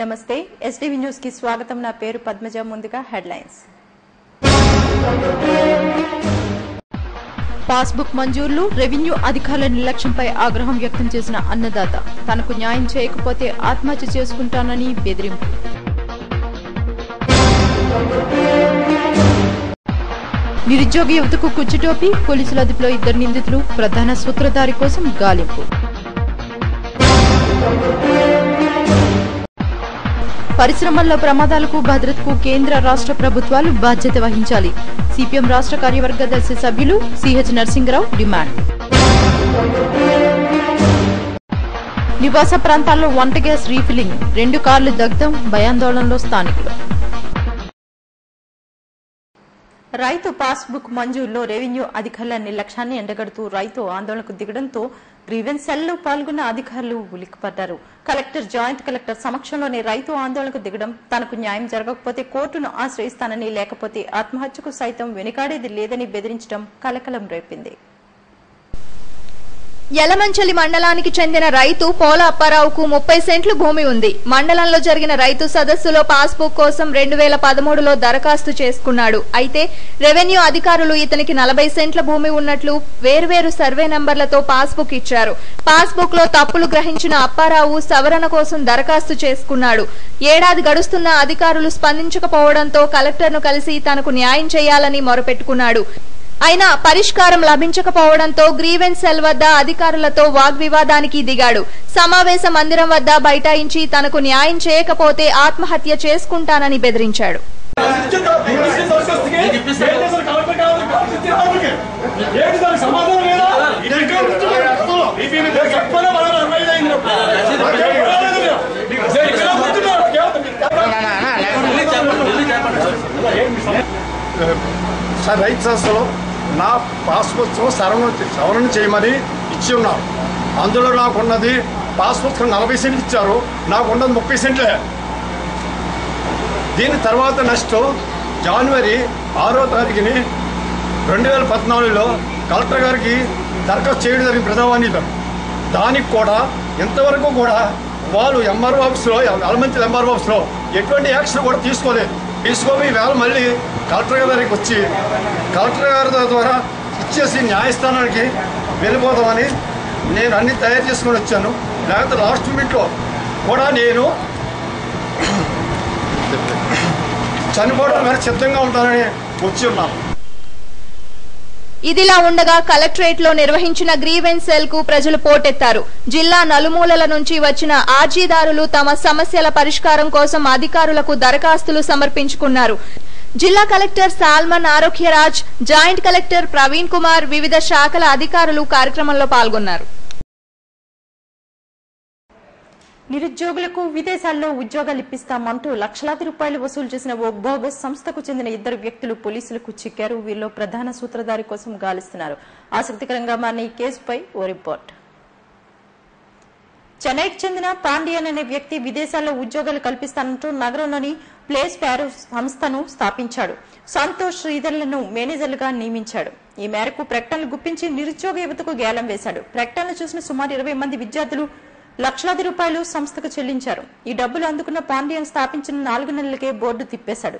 నమస్తే STV news కి స్వాగతం. నా పేరు పద్మజ. ముందుగా హెడ్లైన్స్. పాస్బుక్ మంజూరులు, రెవెన్యూ అధికారుల నిర్లక్ష్యంపై ఆగ్రహం వ్యక్తం చేసిన అన్నదాత తనకు న్యాయం చేయకపోతే ఆత్మహత్య చేసుకుంటానని బెదిరింపు. నిరుద్యోగ యువతకు కుచ్చుటోపి, పోలీసుల అదుపులో 2 నిందితులు, ప్రధాన సూత్రధారి కోసం గాలింపు. పరిశ్రమల్లో ప్రమాదాలకు భద్రతకు కేంద్ర రాష్ట్ర ప్రభుత్వాలు బాధ్యత వహించాలి. సిపిఎం రాష్ట్ర కార్యవర్గ దర్శి సభ్యులు సిహెచ్ నరసింగరావు డిమాండ్. నివాస ప్రాంతాల్లో వంట గ్యాస్ రీఫిల్లింగ్, 2 కార్లు దగ్ధం, భయాందోళనలో స్థానికులు. రైతు పాస్బుక్ మంజూరులో రెవెన్యూ అధికారుల నిర్లక్ష్యాన్ని ఎండగడుతూ రైతు ఆందోళనకు దిగడంతో గ్రీవెన్స్ సెల్లో పాల్గొన్న అధికారులు ఉలిక్కిపడ్డారు. కలెక్టర్, జాయింట్ కలెక్టర్ సమక్షంలోనే రైతు ఆందోళనకు దిగడం, తనకు న్యాయం జరగకపోతే కోర్టును ఆశ్రయిస్తానని, లేకపోతే ఆత్మహత్యకు సైతం వెనుకాడేది లేదని బెదిరించడం కలకలం రేపింది. యలమంచలి మండలానికి చెందిన రైతు పోల అప్పారావుకు 30 సెంట్లు భూమి ఉంది. మండలంలో జరిగిన రైతు సదస్సులో పాస్బుక్ కోసం 2013లో దరఖాస్తు చేసుకున్నాడు. అయితే రెవెన్యూ అధికారులు ఇతనికి 40 సెంట్ల భూమి ఉన్నట్లు వేర్వేరు సర్వే నంబర్లతో పాస్బుక్ ఇచ్చారు. పాస్బుక్ లో తప్పులు గ్రహించిన అప్పారావు సవరణ కోసం దరఖాస్తు చేసుకున్నాడు. ఏడాది గడుస్తున్న అధికారులు స్పందించకపోవడంతో కలెక్టర్ను కలిసి తనకు న్యాయం చేయాలని మొరపెట్టుకున్నాడు. అయినా పరిష్కారం లభించకపోవడంతో గ్రీవెన్స్ సెల్ వద్ద అధికారులతో వాగ్వివాదానికి దిగాడు. సమావేశ మందిరం వద్ద బైఠాయించి తనకు న్యాయం చేయకపోతే ఆత్మహత్య చేసుకుంటానని బెదిరించాడు. సార్, రైతు సంస్థలో నా పాస్పుస్తకం సవరణ చేయమని ఇచ్చి ఉన్నారు. అందులో నాకున్నది పాస్పుస్తకం 40 సెంట్లు ఇచ్చారు, నాకున్నది 30 సెంట్లే. దీని తర్వాత నెక్స్ట్ జనవరి 6వ తారీఖుని 2014లో కలెక్టర్ గారికి దరఖాస్తు చేయడం జరిగింది ప్రజావాణిలో. దానికి కూడా ఇంతవరకు కూడా వాళ్ళు ఎంఆర్ఓ ఆఫీస్లో, యలమంచిలి ఎంఆర్ఓ ఆఫీస్లో ఎటువంటి యాక్షన్ కూడా తీసుకోపోయి వేళ మళ్ళీ కలెక్టర్ గారి దగ్గరికి వచ్చి కలెక్టర్ గారి ద్వారా ఇచ్చేసి న్యాయస్థానానికి వెళ్ళిపోదామని నేను అన్ని తయారు చేసుకొని వచ్చాను. లేకపోతే లాస్ట్ మినిట్లో కూడా నేను చనిపోవడం మీద సిద్ధంగా ఉంటానని వచ్చి ఉన్నాను. ఇదిలా ఉండగా కలెక్టరేట్ లో నిర్వహించిన గ్రీవెన్స్ సెల్ కు ప్రజలు పోటెత్తారు. జిల్లా నలుమూలల నుంచి వచ్చిన ఆర్జీదారులు తమ సమస్యల పరిష్కారం కోసం అధికారులకు దరఖాస్తులు సమర్పించుకున్నారు. జిల్లా collector Salman Arogyaraj, joint collector Praveen Kumar, వివిధ శాఖల అధికారులు కార్యక్రమంలో పాల్గొన్నారు. నిరుద్యోగులకు విదేశాల్లో ఉద్యోగాలు ఇప్పిస్తామంటూ లక్షలాది రూపాయలు వసూలు చేసిన ఓ బోగస్ సంస్థకు చెందిన 2 వ్యక్తులు పోలీసులకు చిక్కారు. వీరిలో ప్రధాన సూత్రధారి కోసం గాలిస్తున్నారు. ఆసక్తికరంగా మారిన ఈ కేసుపై ఓ రిపోర్ట్. చెన్నైకి చెందిన పాండియన్ అనే వ్యక్తి విదేశాల్లో ఉద్యోగాలు కల్పిస్తానంటూ నగరంలోని ప్లేస్ ప్యారో సంస్థను స్థాపించాడు. సంతోష్ శ్రీధర్లను మేనేజర్లుగా నియమించాడు. ఈ మేరకు ప్రకటనలు గుప్పించి నిరుద్యోగ యువతకు గేలం వేశాడు. ప్రకటనలు చూసిన సుమారు 20 మంది విద్యార్థులు లక్షలాది రూపాయలు సంస్థకు చెల్లించారు. ఈ డబ్బులు అందుకున్న పాండియన్ స్థాపించిన 4 నెలలకే బోర్డు తిప్పేశాడు.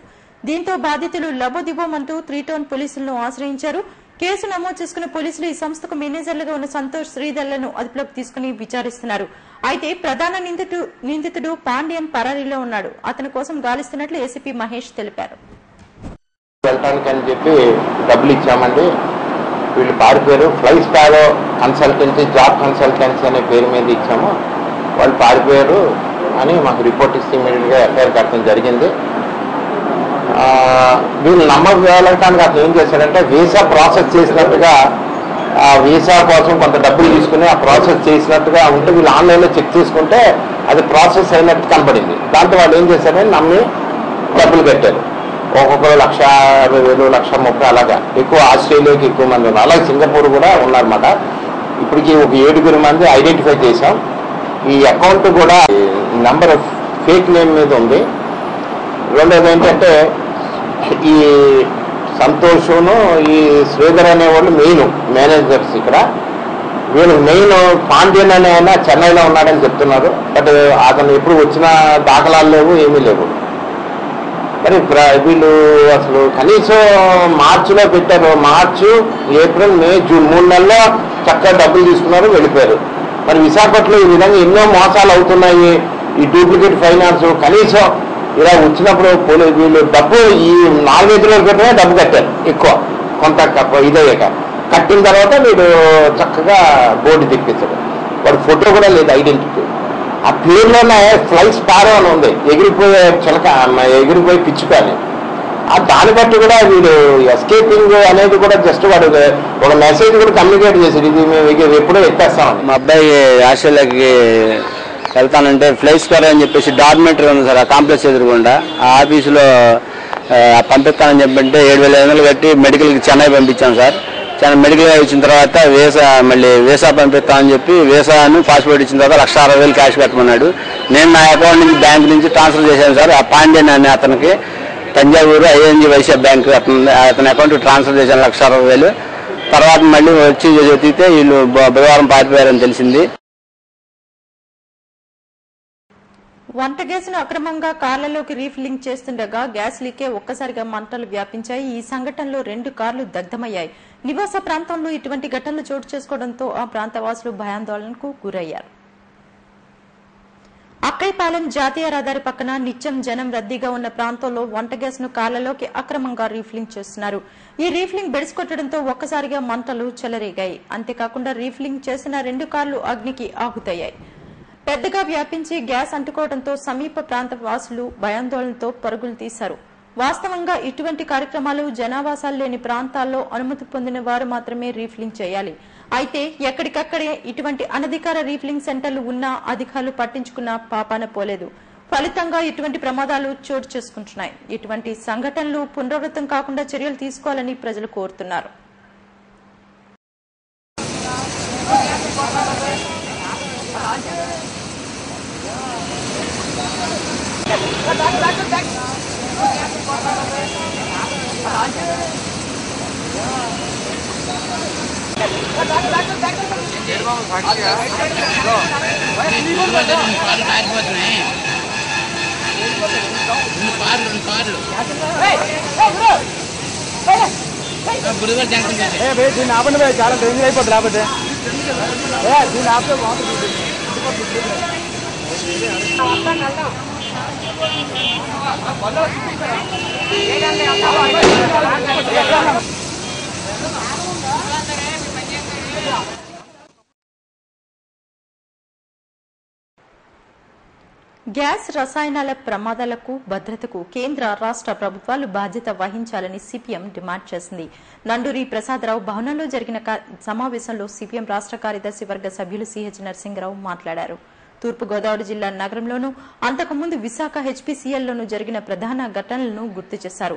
దీంతో బాధితులు లబోదిబోమంటూ 3 టౌన్ పోలీసులను ఆశ్రయించారు. కేసు నమోదు చేసుకున్న పోలీసులు ఈ సంస్థకు మేనేజర్లుగా ఉన్న సంతోష్ శ్రీధర్లను అదుపులోకి తీసుకుని విచారిస్తున్నారు. అయితే ప్రధాన నిందితుడు పాండియన్ పరారీలో ఉన్నాడు. అతని కోసం గాలిస్తున్నట్లు ఏసీపీ మహేష్ తెలిపారు. డబ్బులు ఇచ్చామండి, వీళ్ళు పారిపోయారు. ఫ్లైస్ ప్యారో కన్సల్టెన్సీ, జాబ్ కన్సల్టెన్సీ అనే పేరు మీద ఇచ్చాము, వాళ్ళు పారిపోయారు అని మాకు రిపోర్ట్ ఇస్తే ఇమీడియట్గా ఎఫ్ఐఆర్ కట్టడం జరిగింది. వీళ్ళు నమ్మకం వెళ్ళటానికి అతను ఏం చేశాడంటే వీసా ప్రాసెస్ చేసినట్టుగా, ఆ వీసా కోసం కొంత డబ్బులు తీసుకుని ఆ ప్రాసెస్ చేసినట్టుగా ఉంటే వీళ్ళు ఆన్లైన్లో చెక్ చేసుకుంటే అది ప్రాసెస్ అయినట్టు కనపడింది. దాంతో వాళ్ళు ఏం చేశారని నమ్మి డబ్బులు కట్టారు. ఒక్కొక్కరు 1,50,000, 1,30,000 అలాగా. ఎక్కువ ఆస్ట్రేలియాకి ఎక్కువ మంది ఉన్నారు, అలాగే సింగపూర్ కూడా ఉన్నారన్నమాట. ఇప్పటికి ఒక 7 మంది ఐడెంటిఫై చేశాం. ఈ అకౌంట్ కూడా నెంబర్ ఫేక్ నేమ్ మీద ఉంది. రెండోది ఏంటంటే ఈ సంతోషును ఈ శ్రీధర్ అనేవాళ్ళు మెయిన్ మేనేజర్స్ ఇక్కడ. వీళ్ళు మెయిన్ పాండ్యన్ అనే ఆయన చెన్నైలో ఉన్నాడని చెప్తున్నారు. బట్ అతను ఎప్పుడు వచ్చిన దాఖలాలు లేవు, ఏమీ లేవు. మరి వీళ్ళు అసలు కనీసం మార్చిలో పెట్టారు. మార్చి, ఏప్రిల్, మే, జూన్ 3 నెలల్లో చక్కగా డబ్బులు తీసుకున్నారు, వెళ్ళిపోయారు. మరి విశాఖపట్నంలో ఈ విధంగా ఎన్నో మోసాలు అవుతున్నాయి. ఈ డూప్లికేట్ ఫైనాన్స్ కనీసం ఇలా వచ్చినప్పుడు వీళ్ళు డబ్బు ఈ 4-5 రోజుల క్రితమే డబ్బు కట్టారు. ఎక్కువ కొంత ఇదయ్యాక కట్టిన తర్వాత వీడు చక్కగా బోర్డు తెప్పించాడు. వాడి ఫోటో కూడా లేదు, ఐడెంటిటీ. ఆ పేరులోనే ఫ్లై స్పారో అని ఉంది, ఎగిరిపోయే చిలక, ఎగిరిపోయి పిచ్చుకాని. దాన్ని బట్టి కూడా వీడు ఎస్కేపింగ్ అనేది కూడా జస్ట్ వాడు ఒక మెసేజ్ కూడా కమ్యూనికేట్ చేశాడు, ఇది మేము ఎప్పుడో ఎత్తేస్తామని. మా అబ్బాయి ఆస్ట్రేలియాకి వెళ్తానంటే ఫ్లై స్క్వేర్ అని చెప్పేసి డాక్యుమెంటరీ ఉంది సార్, ఆ కాంప్లెక్స్ ఎదురుగుండా ఆ ఆఫీసులో పంపిస్తానని చెప్పంటే 7,500 కట్టి మెడికల్కి చెన్నై పంపించాను సార్. చెన్నై మెడికల్ ఇచ్చిన తర్వాత వీసా పంపిస్తామని చెప్పి వీసాను పాస్పోర్ట్ ఇచ్చిన తర్వాత 1,60,000 క్యాష్ కట్టమన్నాడు. నేను నా అకౌంట్ నుంచి బ్యాంక్ నుంచి ట్రాన్స్ఫర్ చేశాను సార్. ఆ పాండ్యన్ అనే అతనికి తంజావూరు ఐఎన్జీ వైశ్య బ్యాంక్ అతని అకౌంట్ ట్రాన్స్ఫర్ చేశాను 1,60,000. తర్వాత మళ్ళీ వచ్చి వెతికితే వీళ్ళు బుధవారం పారిపోయారని తెలిసింది. వంట గ్యాస్ను అక్రమంగా కార్లలోకి రీఫిల్లింగ్ చేస్తుండగా గ్యాస్ లీకే ఒక్కసారిగా మంటలు వ్యాపించాయి. ఈ సంఘటనలో 2 కార్లు దగ్ధమయ్యాయి. నివాస ప్రాంతంలో ఇటువంటి ఘటనలు చోటు చేసుకోవడంతో ఆ ప్రాంత వాసులు భయాందోళనకు గురయ్యారు. అక్కైపాలెం జాతీయ రహదారి పక్కన నిత్యం జనం రద్దీగా ఉన్న ప్రాంతంలో వంట గ్యాస్ ను కార్లలోకి అక్రమంగా రీఫిల్లింగ్ చేస్తున్నారు. ఈ రీఫిల్లింగ్ బెడిసికొట్టడంతో ఒక్కసారిగా మంటలు చెలరేగాయి. అంతేకాకుండా రీఫిల్లింగ్ చేసిన 2 కార్లు అగ్నికి ఆహుతయ్యాయి. పెద్దగా వ్యాపించి గ్యాస్ అంటుకోవడంతో సమీప ప్రాంత వాసులు భయాందోళనతో పరుగులు తీశారు. వాస్తవంగా ఇటువంటి కార్యక్రమాలు జనావాసాలు లేని ప్రాంతాల్లో అనుమతి పొందిన వారు మాత్రమే రీఫిల్లింగ్ చేయాలి. అయితే ఎక్కడికక్కడే ఇటువంటి అనధికార రీఫిల్లింగ్ సెంటర్లు ఉన్నా అధికారులు పట్టించుకున్న పాపాన పోలేదు. ఫలితంగా ఇటువంటి ప్రమాదాలు చోటు చేసుకుంటున్నాయి. ఇటువంటి సంఘటనలు పునరావృతం కాకుండా చర్యలు తీసుకోవాలని ప్రజలు కోరుతున్నారు. దీన్ని ఆపండి భయ్, చాలా డేంజర్ అయిపోతుంది. రాబోతే దీన్ని ఆపితే బాగుంటుంది. గ్యాస్ రసాయనాల ప్రమాదాలకు భద్రతకు కేంద్ర రాష్ట్ర ప్రభుత్వాలు బాధ్యత వహించాలని సిపిఎం డిమాండ్ చేసింది. నండూరి ప్రసాదరావు భవనంలో జరిగిన సమావేశంలో సిపిఎం రాష్ట్ర కార్యదర్శి వర్గ సభ్యులు సిహెచ్ నరసింగరావు మాట్లాడారు. తూర్పుగోదావరి జిల్లా నగరంలోనూ అంతకుముందు విశాఖ హెచ్పీసీఎల్లోనూ జరిగిన ప్రధాన ఘటనలను గుర్తు చేశారు.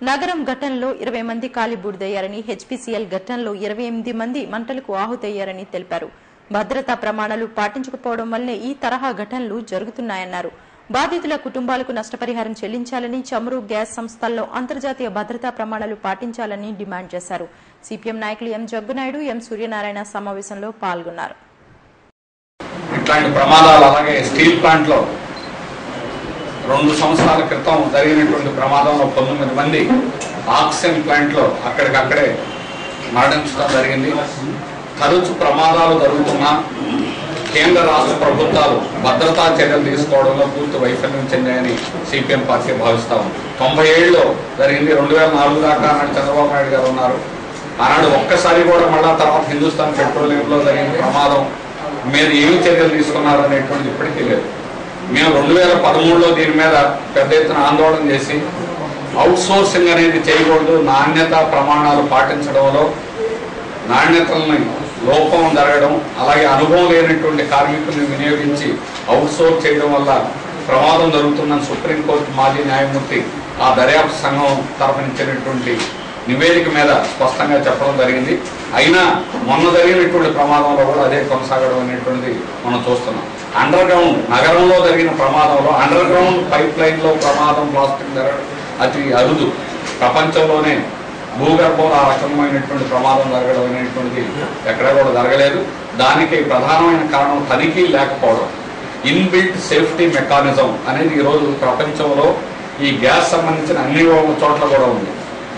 నగరం ఘటనలో 20 మంది కాలి బూడిదయ్యారని, హెచ్పీసీఎల్ ఘటనలో 28 మంది మంటలకు ఆహుతయ్యారని తెలిపారు. భద్రతా ప్రమాణాలు పాటించకపోవడం వల్లే ఈ తరహా ఘటనలు జరుగుతున్నాయన్నారు. బాధితుల కుటుంబాలకు నష్టపరిహారం చెల్లించాలని, చమురు గ్యాస్ సంస్థల్లో అంతర్జాతీయ భద్రతా ప్రమాణాలు పాటించాలని డిమాండ్ చేశారు. సిపిఎం నాయకులు ఎం జగ్గునాయుడు, ఎం సూర్యనారాయణ సమావేశంలో పాల్గొన్నారు. ఇట్లాంటి ప్రమాదాలు అలాగే స్టీల్ ప్లాంట్ లో 2 సంవత్సరాల క్రితం జరిగినటువంటి ప్రమాదంలో 19 మంది ఆక్సిజన్ ప్లాంట్ లో అక్కడికక్కడే మరణించడం జరిగింది. తరచు ప్రమాదాలు జరుగుతున్నా కేంద్ర రాష్ట్ర ప్రభుత్వాలు భద్రతా చర్యలు తీసుకోవడంలో పూర్తి వైఫల్యం చెందాయని సిపిఎం పార్టీ భావిస్తా ఉంది. 97లో జరిగింది, 2004 దాకా ఆనాడు చంద్రబాబు నాయుడు గారు ఉన్నారు. ఆనాడు ఒక్కసారి కూడా మళ్ళా తర్వాత హిందుస్థాన్ పెట్రోలియంలో జరిగిన ప్రమాదం మీద ఏమి చర్యలు తీసుకున్నారు అనేటువంటిది ఇప్పటికీ లేదు. మేము 2013లో దీని మీద పెద్ద ఎత్తున ఆందోళన చేసి అవుట్ సోర్సింగ్ అనేది చేయకూడదు, నాణ్యత ప్రమాణాలు పాటించడంలో నాణ్యతల్ని లోపం జరగడం, అలాగే అనుభవం లేనటువంటి కార్మికులను వినియోగించి అవుట్ సోర్స్ చేయడం వల్ల ప్రమాదం జరుగుతుందని సుప్రీంకోర్టు మాజీ న్యాయమూర్తి ఆ దర్యాప్తు సంఘం తరపునిచ్చినటువంటి నివేదిక మీద స్పష్టంగా చెప్పడం జరిగింది. అయినా మొన్న జరిగినటువంటి ప్రమాదంలో కూడా అదే కొనసాగడం అనేటువంటిది మనం చూస్తున్నాం. అండర్ గ్రౌండ్ నగరంలో జరిగిన ప్రమాదంలో అండర్ గ్రౌండ్ పైప్ లైన్ లో ప్రమాదం, ప్లాస్టిక్ జరగడం అతి అరుదు. ప్రపంచంలోనే భూగర్భంలో ఆ రకమైనటువంటి ప్రమాదం జరగడం అనేటువంటిది ఎక్కడ కూడా జరగలేదు. దానికి ప్రధానమైన కారణం తనిఖీ లేకపోవడం. ఇన్బిల్ట్ సేఫ్టీ మెకానిజం అనేది ఈరోజు ప్రపంచంలో ఈ గ్యాస్ సంబంధించిన అన్ని చోట్ల కూడా ఉంది.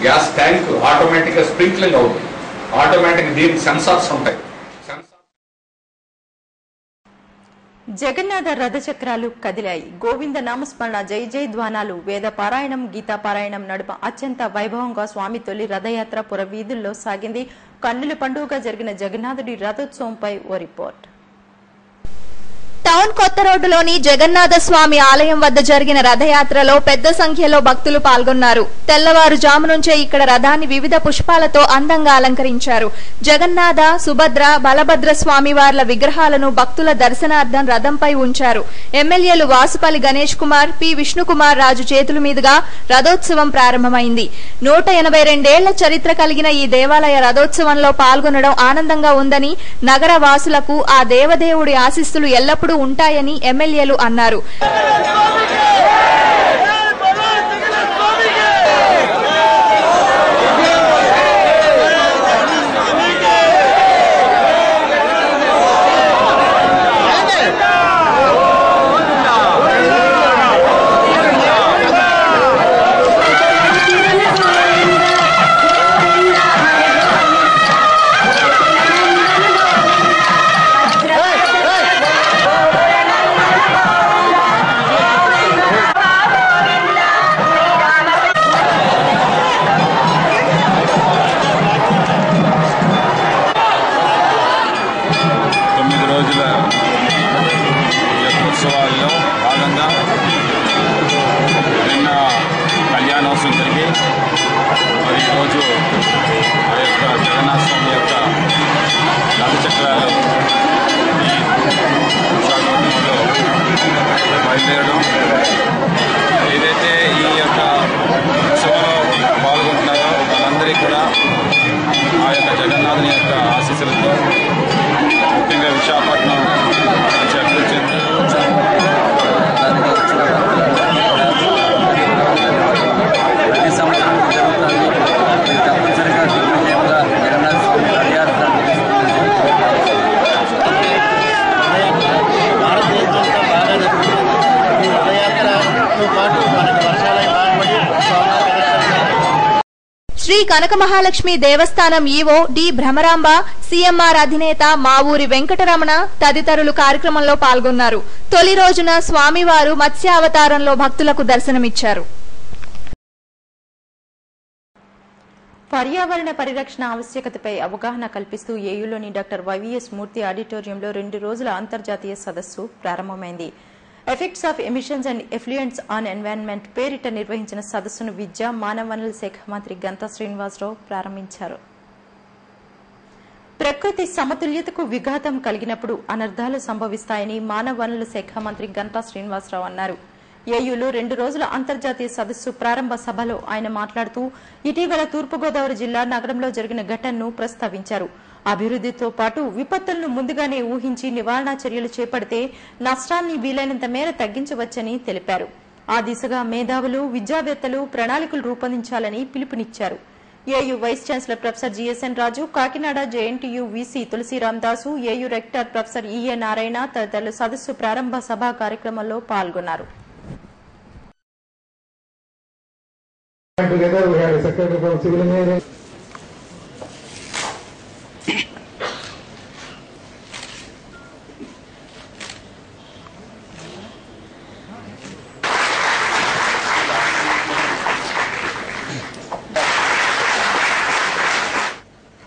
గ్యాస్ ట్యాంక్ ఆటోమేటిక్గా స్ప్రింక్లింగ్ అవుతుంది, ఆటోమేటిక్ దీనికి సెన్సార్స్ ఉంటాయి. జగన్నాథ రథచక్రాలు కదిలాయి. గోవింద నామస్మరణ, జై జై ధ్వానాలు, వేద పారాయణం, గీతా పారాయణం నడుమ అత్యంత వైభవంగా స్వామి తొలి రథయాత్ర పుర వీధుల్లో సాగింది. కన్నుల పండుగగా జరిగిన జగన్నాథుడి రథోత్సవంపై ఓ రిపోర్ట్. టౌన్ కొత్త రోడ్డులోని జగన్నాథ స్వామి ఆలయం వద్ద జరిగిన రథయాత్రలో పెద్ద సంఖ్యలో భక్తులు పాల్గొన్నారు. తెల్లవారుజాము నుంచే ఇక్కడ రథాన్ని వివిధ పుష్పాలతో అందంగా అలంకరించారు. జగన్నాథ, సుభద్ర, బలభద్ర స్వామివార్ల విగ్రహాలను భక్తుల దర్శనార్థం రథంపై ఉంచారు. ఎమ్మెల్యేలు వాసుపల్లి గణేష్ కుమార్, పి విష్ణుకుమార్ రాజు చేతుల మీదుగా రథోత్సవం ప్రారంభమైంది. 182 చరిత్ర కలిగిన ఈ దేవాలయ రథోత్సవంలో పాల్గొనడం ఆనందంగా ఉందని, నగర వాసులకు ఆ దేవదేవుడి ఆశీస్సులు ఎల్లప్పుడూ ఉంటాయని ఎమ్మెల్యేలు అన్నారు. ఏదైతే ఈ యొక్క ఉత్సవంలో పాల్గొంటున్నారో వాళ్ళందరికీ కూడా ఆ యొక్క జగన్నాథుని యొక్క ఆశీస్సులతో ముఖ్యంగా విశాఖపట్నం నుంచి అభివృద్ధి ప్రతి సంవత్సరం జరుగుతుంది. తప్పనిసరిగా జగన్నాథ స్వామి రథయాత్ర శ్రీ కనక మహాలక్ష్మి దేవస్థానం ఈవో డి భ్రమరాంబ, సీఎంఆర్ అధినేత మా ఊరి వెంకటరమణ తదితరులు కార్యక్రమంలో పాల్గొన్నారు. తొలి రోజున స్వామివారు మత్స్యావతారంలో భక్తులకు దర్శనమిచ్చారు. పర్యావరణ పరిరక్షణ ఆవశ్యకతపై అవగాహన కల్పిస్తూ ఏయూలోని డాక్టర్ వైవీఎస్ మూర్తి ఆడిటోరియంలో 2 రోజుల అంతర్జాతీయ సదస్సు ప్రారంభమైంది. Effects of emissions and effluents on environment పేరిట నిర్వహించిన సదస్సును విద్యా, మానవ వనరుల శాఖ మంత్రి గంటా శ్రీనివాసరావు ప్రారంభించారు. ప్రకృతి సమతుల్యతకు విఘాతం కలిగినప్పుడు అనర్థాలు సంభవిస్తాయని మానవ వనరుల శాఖ మంత్రి గంటా శ్రీనివాసరావు అన్నారు. ఏయూలో 2 రోజుల అంతర్జాతీయ సదస్సు ప్రారంభ సభలో ఆయన మాట్లాడుతూ ఇటీవల తూర్పుగోదావరి జిల్లా నగరంలో జరిగిన ఘటనను ప్రస్తావించారు. అభివృద్దితో పాటు విపత్తులను ముందుగానే ఊహించి నివారణా చర్యలు చేపడితే నష్టాన్ని వీలైనంత మేర తగ్గించవచ్చని తెలిపారు. ఆ దిశగా మేధావులు, విద్యావేత్తలు ప్రణాళికలు రూపొందించాలని పిలుపునిచ్చారు. AU vice chancellor professor GSN Raju, Kakinada JNTU VC Tulasiramadasu, AU rector professor EA Narayana తదితరులు సదస్సు ప్రారంభ సభా కార్యక్రమంలో పాల్గొన్నారు. Together we had a secretary from civil engineering.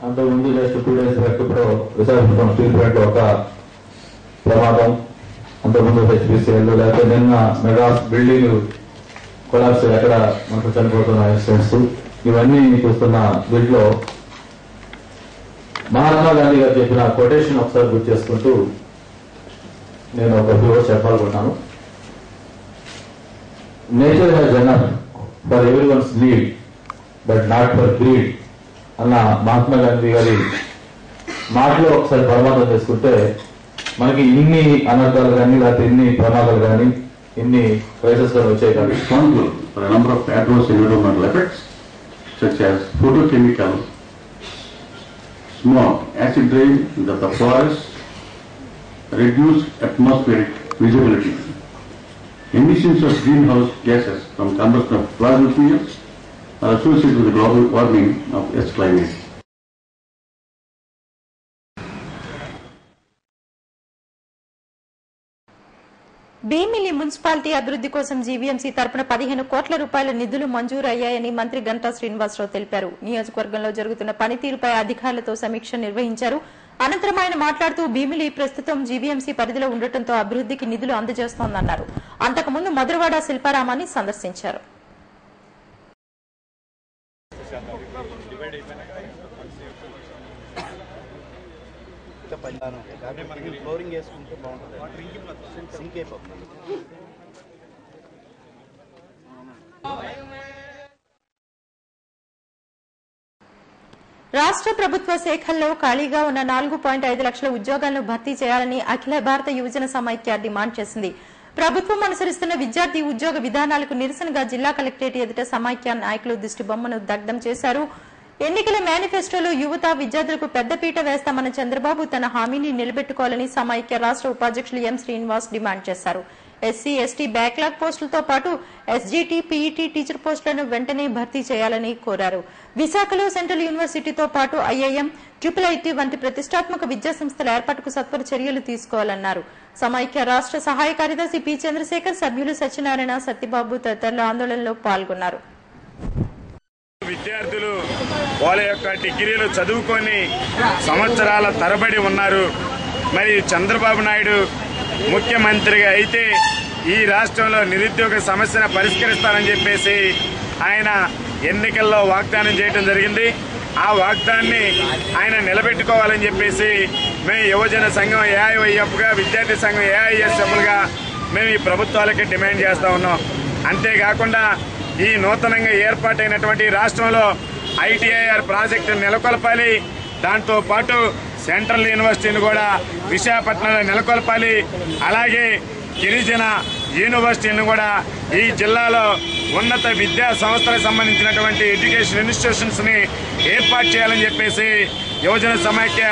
అంతకుముందు జస్ట్ 2 days బ్యాక్ ఇప్పుడు విశాఖపట్నం స్టీల్ ప్లాంట్ ఒక ప్రమాదం, అంతకుముందు హెచ్పిసిఎల్, లేకపోతే నిన్న మెగాస్ బిల్డింగ్ కొలాప్స్ ఎక్కడ మనకు చనిపోతున్న ఇన్సిడెంట్స్, ఇవన్నీ చూస్తున్న వీటిలో మహాత్మా గాంధీ గారు చెప్పిన కొటేషన్ ఒకసారి గుర్తు చేసుకుంటూ నేను ఒక ఫ్యూ వర్డ్స్ చెప్పాలనుకుంటున్నాను. Nature has enough for every once need but not for greed అన్న మహాత్మా గాంధీ గారి మాటలో ఒకసారి ప్రమాదం చేసుకుంటే మనకి ఇన్ని అనర్థాలు కానీ లేకపోతే ఇన్ని ప్రమాదాలు కానీ ఇన్ని క్రైసిస్ వచ్చాయి కానీ responsible for a number of adverse environmental effects such as photochemical, smoke, acid rain in the forests, reduced atmospheric visibility, emissions of greenhouse gases from combustion of fossil fuels are associated with the global warming of Earth's climate. Bheemili municipality అభివృద్ధి కోసం GVMC తరపున 15 కోట్ల రూపాయల నిధులు మంజూరు అయ్యాయని మంత్రి గంటా శ్రీనివాసరావు తెలిపారు. నియోజకవర్గంలో జరుగుతున్న పనితీరుపై అధికారులతో సమీక్ష నిర్వహించారు. అనంతరం ఆయన మాట్లాడుతూ భీమిలి ప్రస్తుతం జీవీఎంసీ పరిధిలో ఉండటంతో అభివృద్ధికి నిధులు అందజేస్తోందన్నారు. అంతకుముందు మధురవాడ శిల్పారామాన్ని సందర్శించారు. రాష్ట్ర ప్రభుత్వ శాఖల్లో ఖాళీగా ఉన్న 4.5 లక్షల ఉద్యోగాలను భర్తీ చేయాలని అఖిల భారత యువజన సమైక్య డిమాండ్ చేసింది. ప్రభుత్వం అనుసరిస్తున్న విద్యార్థి ఉద్యోగ విధానాలకు నిరసనగా జిల్లా కలెక్టరేట్ ఎదుట సమైక్య నాయకులు దిష్టిబొమ్మను దగ్ధం చేశారు. ఎన్నికల మేనిఫెస్టోలో యువత విద్యార్థులకు పెద్దపీట వేస్తామన్న చంద్రబాబు తన హామీని నిలబెట్టుకోవాలని సమైక్య రాష్ట్ర ఉపాధ్యక్షులు ఎం శ్రీనివాస్ డిమాండ్ చేశారు. ఎస్సీ ఎస్టీ బ్యాక్లాగ్ పోస్టులతో పాటు ఎస్జీటీ పీఈటీ టీచర్ పోస్టులను వెంటనే భర్తీ చేయాలని కోరారు. విశాఖలో సెంట్రల్ యూనివర్సిటీతో పాటు ఐఐఎం, ట్రిపుల్ వంటి ప్రతిష్టాత్మక విద్యాసంస్థల ఏర్పాటుకు సత్వర చర్యలు తీసుకోవాలన్నారు. సమైక్య రాష్ట్ర సహాయ కార్యదర్శి పి చంద్రశేఖర్, సభ్యులు సత్యనారాయణ, సత్యబాబు తదితరులు ఆందోళనలో పాల్గొన్నారు. విద్యార్థులు వాళ్ళ యొక్క డిగ్రీలు చదువుకొని సంవత్సరాల తరబడి ఉన్నారు. మరి చంద్రబాబు నాయుడు ముఖ్యమంత్రిగా అయితే ఈ రాష్ట్రంలో నిరుద్యోగ సమస్యను పరిష్కరిస్తారని చెప్పేసి ఆయన ఎన్నికల్లో వాగ్దానం చేయడం జరిగింది. ఆ వాగ్దాన్ని ఆయన నిలబెట్టుకోవాలని చెప్పేసి మేము యువజన సంఘం ఏఐవైఎఫ్గా, విద్యార్థి సంఘం ఏఐఎస్ఎఫ్లుగా మేము ఈ ప్రభుత్వాలకి డిమాండ్ చేస్తా ఉన్నాం. అంతేకాకుండా ఈ నూతనంగా ఏర్పాటైనటువంటి రాష్ట్రంలో ఐటీఐఆర్ ప్రాజెక్టు నెలకొల్పాలి. దాంతో పాటు సెంట్రల్ యూనివర్సిటీని కూడా విశాఖపట్నంలో నెలకొల్పాలి. అలాగే గిరిజన యూనివర్సిటీని కూడా ఈ జిల్లాలో ఉన్నత విద్యా సంస్థలకు సంబంధించినటువంటి ఎడ్యుకేషన్ ఇన్స్టిట్యూషన్స్ ని ఏర్పాటు చేయాలని చెప్పేసి యువజన సమైక్య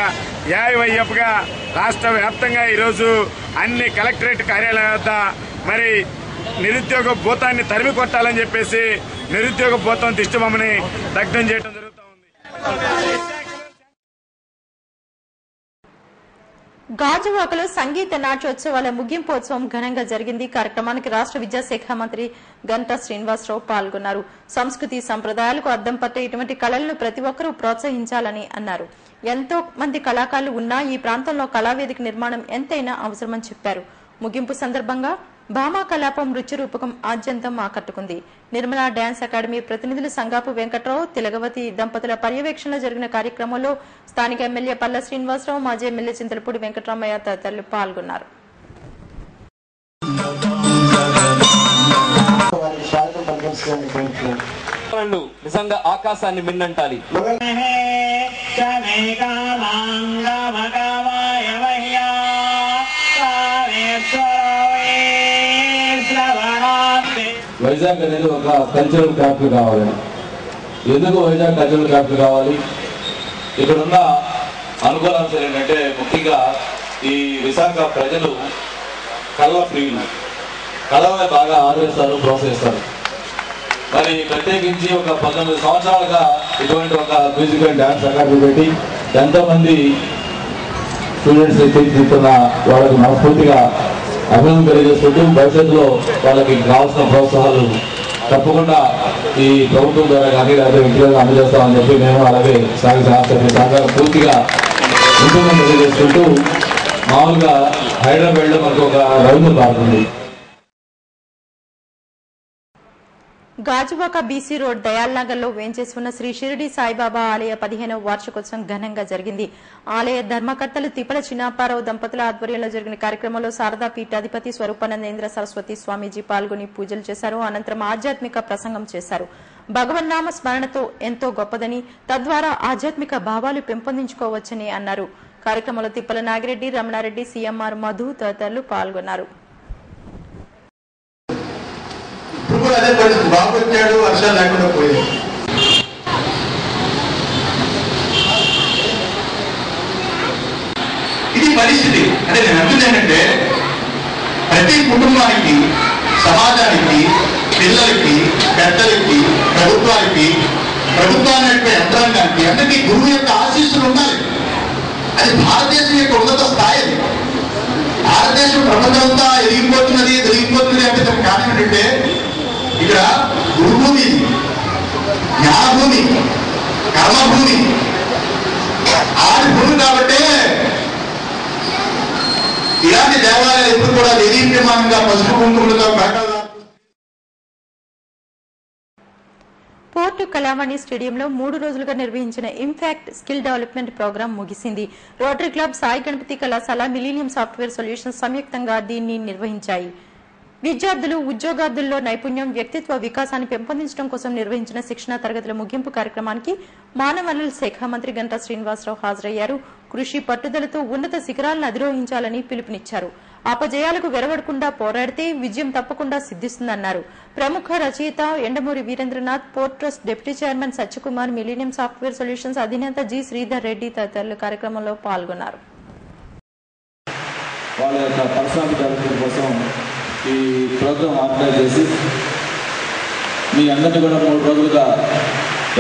ఏఐవైఎఫ్గా రాష్ట్ర వ్యాప్తంగా ఈరోజు అన్ని కలెక్టరేట్ కార్యాలయాల వద్ద మరి నిరుద్యోగ భూతాన్ని తరిమి కొట్టాలని చెప్పేసి నిరుద్యోగ భూతం దిష్టిబొమ్మని దగ్ధం చేయడం జరుగుతూ ఉంది. గాజువాకలో సంగీత నాట్యోత్సవాల ముగింపోత్సవం ఘనంగా జరిగింది. కార్యక్రమానికి రాష్ట్ర విద్యాశాఖ మంత్రి గంటా శ్రీనివాసరావు పాల్గొన్నారు. సంస్కృతి సంప్రదాయాలకు అద్దం పట్టే ఇటువంటి కళలను ప్రతి ఒక్కరూ ప్రోత్సహించాలని అన్నారు. ఎంతో మంది కళాకారులు ఉన్నా ఈ ప్రాంతంలో కళావేదిక నిర్మాణం ఎంతైనా అవసరమని చెప్పారు. ముగింపు సందర్భంగా భామా కలాపం నృత్య రూపకం ఆద్యంతం ఆకట్టుకుంది. నిర్మలా డాన్స్ అకాడమీ ప్రతినిధులు సంగాపు వెంకట్రావు, తిలగవతి దంపతుల పర్యవేక్షణలో జరిగిన కార్యక్రమంలో స్థానిక ఎమ్మెల్యే పల్ల శ్రీనివాసరావు, మాజీ ఎమ్మెల్యే చింతలపూడి వెంకటరామయ్య తదితరులు పాల్గొన్నారు. నిజంగా ఆకాశాన్ని మిన్నంటాలి. వైజాగ్ అనేది ఒక కల్చరల్ క్యాపిటల్ కావాలి. ఎందుకు వైజాగ్ కల్చరల్ క్యాపిటల్ కావాలి? ఇక్కడున్న అనుకూలాంశాలు ఏంటంటే ముఖ్యంగా ఈ విశాఖ ప్రజలు కళ ప్రియులు, కళని బాగా ఆదరిస్తారు, ప్రోత్సహిస్తారు. మరి ప్రత్యేకించి ఒక 19 సంవత్సరాలుగా ఇటువంటి ఒక మ్యూజికల్ డ్యాన్స్ అకాడమీ పెట్టి ఎంతోమంది స్టూడెంట్స్ తీర్చిదిద్దుతున్న వాళ్ళకి మనస్ఫూర్తిగా అభినందన తెలియజేసుకుంటూ భవిష్యత్తులో వాళ్ళకి కావాల్సిన ప్రోత్సాహాలు తప్పకుండా ఈ ప్రభుత్వం ద్వారా కానీ లేదా వ్యక్తిగతంగా అందజేస్తామని చెప్పి మేము అలాగే సహకారం పూర్తిగా ఉంటుందని తెలియజేసుకుంటూ మామూలుగా హైదరాబాద్లో మనకు ఒక రవీంద్ర పార్క్ ఉంది. గాజువాక బీసీ రోడ్ దయాల్నగర్ లో వేంచేసి ఉన్న శ్రీ షిరిడి సాయిబాబా ఆలయ 15వ వార్షికోత్సవం ఘనంగా జరిగింది. ఆలయ ధర్మకర్తలు తిప్పల చిన్నాపారావు దంపతుల ఆధ్వర్యంలో జరిగిన కార్యక్రమంలో శారదా పీఠాధిపతి స్వరూపానందేంద్ర సరస్వతి స్వామీజీ పాల్గొని పూజలు చేశారు. అనంతరం ఆధ్యాత్మిక ప్రసంగం చేశారు. భగవన్నామ స్మరణతో ఎంతో గొప్పదని, తద్వారా ఆధ్యాత్మిక భావాలు పెంపొందించుకోవచ్చని అన్నారు. కార్యక్రమంలో తిప్పల నాగిరెడ్డి, రమణారెడ్డి, సీఎంఆర్ మధు తదితరులు పాల్గొన్నారు. ఇప్పుడు అదే పరిస్థితి, బాబు వచ్చాడు, వర్షాలు లేకుండా పోయింది. పరిస్థితి అంటే నేను అంటుంది ఏంటంటే ప్రతి కుటుంబానికి, సమాజానికి, పిల్లలకి, పెద్దలకి, ప్రభుత్వానికి, ప్రభుత్వాన్ని యంత్రాంగానికి అందరికీ గురువు యొక్క ఆశీస్సులు ఉండాలి. అది భారతదేశం యొక్క ఉన్నత స్థాయి. భారతదేశం ప్రపంచమంతా ఎదిగిపోతున్నది అంటే దానికి కారణం ఏంటంటే ఇక్కడ గురుభూమి, జ్ఞానభూమి, కర్మభూమి, ఆది భూమి. కాబట్టే ఇలాంటి దేవాలయాలు ఎప్పుడు కూడా దేదీప్యమానంగా పసుపు కుంకుమలతో ప్రకటన. పోర్టు కళామణి స్టేడియంలో 3 రోజులుగా నిర్వహించిన ఇంపాక్ట్ స్కిల్ డెవలప్మెంట్ ప్రోగ్రాం ముగిసింది. రోటరీ క్లబ్, సాయి గణపతి కళాశాల, మిలీనియం సాఫ్ట్వేర్ సొల్యూషన్స్ సంయుక్తంగా దీన్ని నిర్వహించాయి. విద్యార్థులు ఉద్యోగార్థుల్లో నైపుణ్యం, వ్యక్తిత్వ వికాసాన్ని పెంపొందించడం కోసం నిర్వహించిన శిక్షణా తరగతుల ముగింపు కార్యక్రమానికి మానవ వనరుల శాఖ మంత్రి గంటా శ్రీనివాసరావు హాజరయ్యారు. కృషి పట్టుదలతో ఉన్నత శిఖరాలను అధిరోహించాలని పిలుపునిచ్చారు. అపజయాలకు వెరవడకుండా పోరాడితే విజయం తప్పకుండా సిద్ధిస్తుందన్నారు. ప్రముఖ రచయిత Yandamuri Veerendranath, port trust deputy chairman Satyakumar, millennium software solutions అధినేత జి శ్రీధర్ రెడ్డి తదితరులు కార్యక్రమంలో పాల్గొన్నారు. వాళ్ళ యొక్క పర్సనాలిటీ డెవలప్మెంట్ కోసం ఈ ప్రోగ్రాం ఆర్గనైజ్ చేసి మీ అందరినీ కూడా 3 రోజులుగా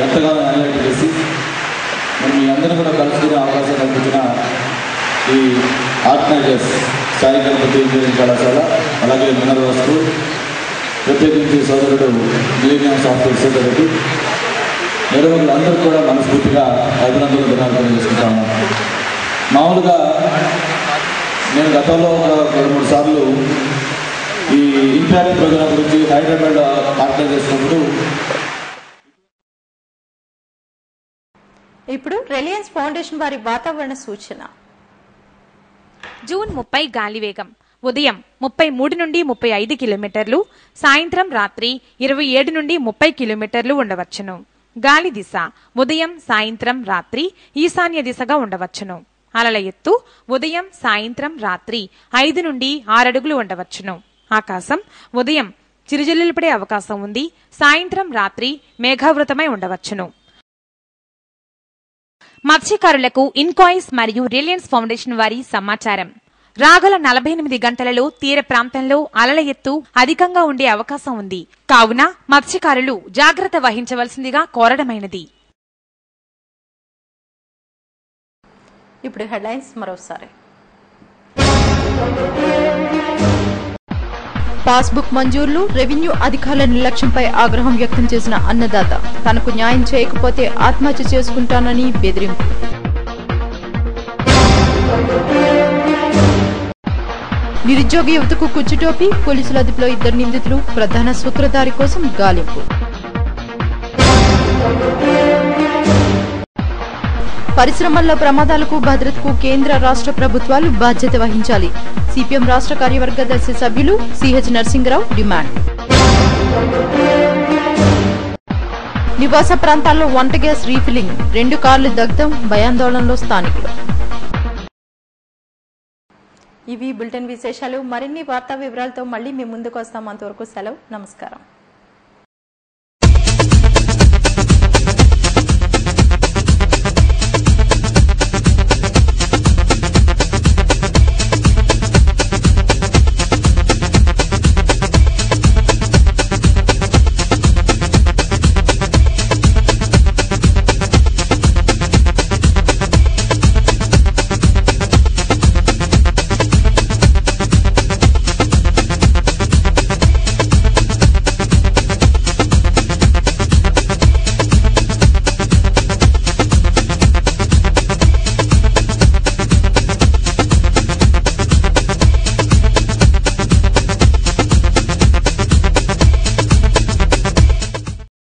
ఎంతగానో హైలైట్ చేసి మీ అందరినీ కూడా కలుసుకునే అవకాశం కల్పించిన ఈ ఆర్గనైజర్స్ సాయి గణపతి ఇంజనీరింగ్ కళాశాల, అలాగే మినరల్ స్కూల్, ప్రత్యేకించి సోదరుడు మిలీనియం సాఫ్ట్వేర్ సోదరుడు నిర్వాహకులు అందరూ కూడా మనస్ఫూర్తిగా అభినందనలు దినాలు చేసుకుంటా ఉన్నాను. మామూలుగా నేను గతంలో 2-3 సార్లు ఈ ఇంపాక్ట్ ప్రోగ్రాం గురించి హైదరాబాద్ ఆర్గనైజ్ చేసినప్పుడు. ఇప్పుడు రిలయన్స్ ఫౌండేషన్ వారి వాతావరణ సూచన. జూన్ 30 గాలి వేగం ఉదయం 33 నుండి 35 కిలోమీటర్లు, సాయంత్రం రాత్రి 27 నుండి 30 కిలోమీటర్లు ఉండవచ్చును. గాలి దిశ ఉదయం, సాయంత్రం, రాత్రి ఈశాన్య దిశగా ఉండవచ్చును. అలల ఎత్తు ఉదయం, సాయంత్రం, రాత్రి 5 నుండి 6 అడుగులు ఉండవచ్చును. ఆకాశం ఉదయం చిరుజల్లులు పడే అవకాశం ఉంది. సాయంత్రం, రాత్రి మేఘావృతమై ఉండవచ్చును. మత్స్యకారులకు ఇన్కాయిస్ మరియు రిలయన్స్ ఫౌండేషన్ వారి సమాచారం. రాగల 48 గంటలలో తీర ప్రాంతంలో అలల ఎత్తు అధికంగా ఉండే అవకాశం ఉంది. కావున మత్స్యకారులు జాగ్రత్త వహించవలసిందిగా కోరడమైనది. ఇప్పుడు హెడ్లైన్స్ మరోసారి. పాస్బుక్ మంజూర్లు, రెవెన్యూ అధికారుల నిర్లక్ష్యంపై ఆగ్రహం వ్యక్తం చేసిన అన్నదాత, తనకు న్యాయం చేయకపోతే ఆత్మహత్య చేసుకుంటానని బెదిరింపు. నిరుద్యోగ యువతకు కుచ్చుటోపి, పోలీసుల అదుపులో 2 నిందితులు, ప్రధాన సూత్రధారి కోసం గాలింపు. పరిశ్రమల్లో ప్రమాదాలకు భద్రతకు కేంద్ర రాష్ట్ర ప్రభుత్వాలు బాధ్యత వహించాలి. సిపిఎం రాష్ట్ర కార్యవర్గ దర్శి సభ్యులు సిహెచ్ నరసింగరావు డిమాండ్. నివాస ప్రాంతాల్లో వంట గ్యాస్ రీఫిల్లింగ్, 2 కార్లు దగ్ధం, భయాందోళనలో స్థానికులు. ఇవి బులెటిన్ విశేషాలు. మరిన్ని వార్తా వివరాలతో మళ్ళీ మీ ముందుకు వస్తాం. అంతవరకు సెలవు, నమస్కారం.